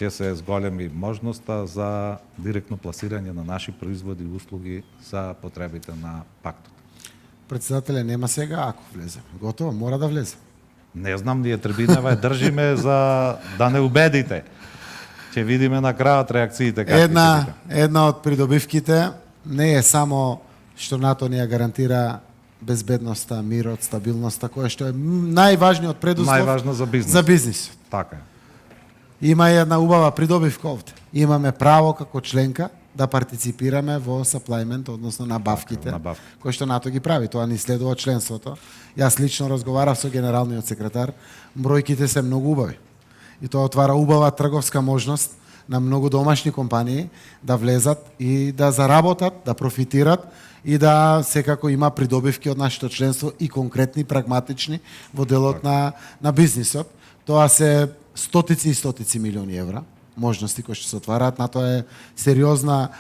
ќе се зголеми можноста за директно пласирање на наши производи и услуги за потребите на пактот. Председателе, нема сега ако влезе. Готово, мора да влезе. Не знам, ние трбинава држиме за да не убедите. Ќе видиме на крајот реакциите какви ќе бидат. Една од придобивките не е само што НАТО ни ја гарантира безбедноста, мирот, стабилноста, кое што е најважниот предуслов Најважно за бизнес. за бизнисот. Така е. Има една убава придобивка овде. Имаме право како членка да партиципираме во саплајмент, односно набавките, набавки. кои што НАТО ги прави. Тоа ни следува членството. Јас лично разговарав со генералниот секретар. Бројките се многу убави. И тоа отвара убава трговска можност на многу домашни компании да влезат и да заработат, да профитират и да секако има придобивки од нашето членство и конкретни, прагматични во делот на бизнисот. Тоа се стотици и стотици милиони евра можности кои што се отвараат. НАТО е сериозна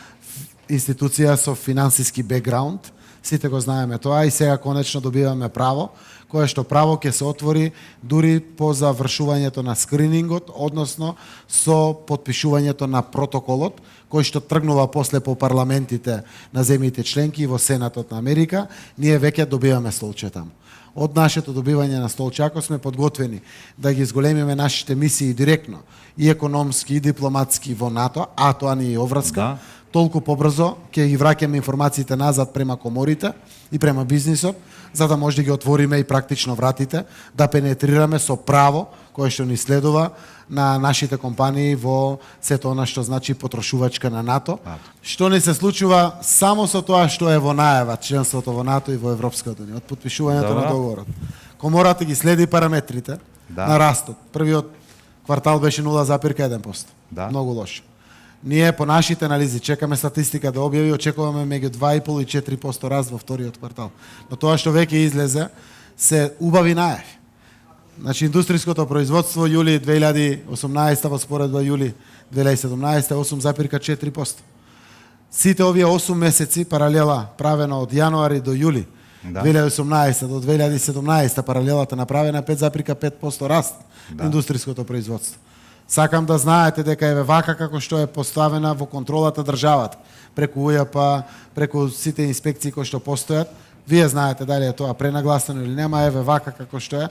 институција со финансиски бекграунд. Сите го знаеме тоа и сега конечно добиваме право, кое што право ќе се отвори дури по завршувањето на скринингот, односно со подпишувањето на протоколот, кој што тргнува после по парламентите на земјите членки и во Сенатот на Америка, ние веќе добиваме столче таму. Од нашето добивање на столче, ако сме подготвени да ги зголемиме нашите мисии директно, и економски, и дипломатски во НАТО, а тоа ни е обврска, толку побрзо ќе ги враќаме информациите назад према коморите и према бизнисот, за да може да ги отвориме и практично вратите, да пенетрираме со право кое што ни следува на нашите компании во сето она што значи потрошувачка на НАТО. Што не се случува само со тоа што е во најава членството во НАТО и во Европската унија, од потпишувањето на договорот. Комората ги следи параметрите на растот. Првиот квартал беше 0,1%. Многу лошо. Ние по нашите анализи чекаме статистика да објави, очекуваме меѓу 2,5 и 4% раст во вториот квартал. Но тоа што веќе излезе се убави најави. Значи индустријското производство јули 2018 во споредба јули 2017 8,4%. Сите овие 8 месеци паралела правено од јануари до јули 2018 до 2017 паралелата направена 5,5% раст индустријското производство. Сакам да знаете дека е вака како што е поставена во контролата државата, преку УЈП, преку сите инспекции кои што постојат. Вие знаете дали е тоа пренагласено или нема, еве вака како што е.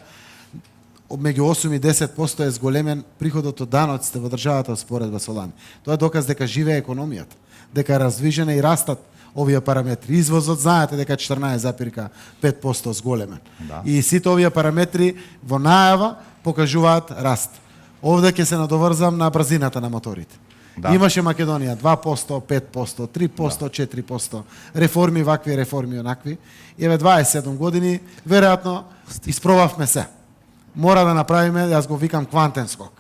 Меѓу 8 и 10% е зголемен приходот од даноците во државата споредба со лани. Тоа е доказ дека живее економијата, дека е раздвижена и растат овие параметри. Извозот знаете дека 14,5% зголемен. И сите овие параметри во најава покажуваат раст. Овде ќе се надоврзам на брзината на моторите. Имаше Македонија 2%, 5%, 3%, 4%, реформи вакви, реформи онакви. И еве 27 години, веројатно испробавме се. Мора да направиме, јас го викам квантен скок.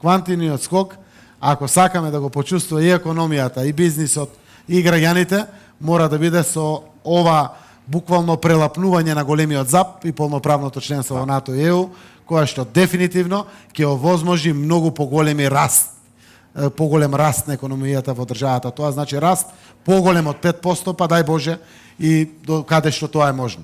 Квантениот скок, ако сакаме да го почувствува и економијата, и бизнисот, и граѓаните, мора да биде со ова буквално прелапнување на големиот ЗАП и полноправното членство во НАТО и ЕУ, која што дефинитивно ќе овозможи многу поголем раст на економијата во државата. Тоа значи раст поголем од 5%, па дај Боже и до каде што тоа е можно.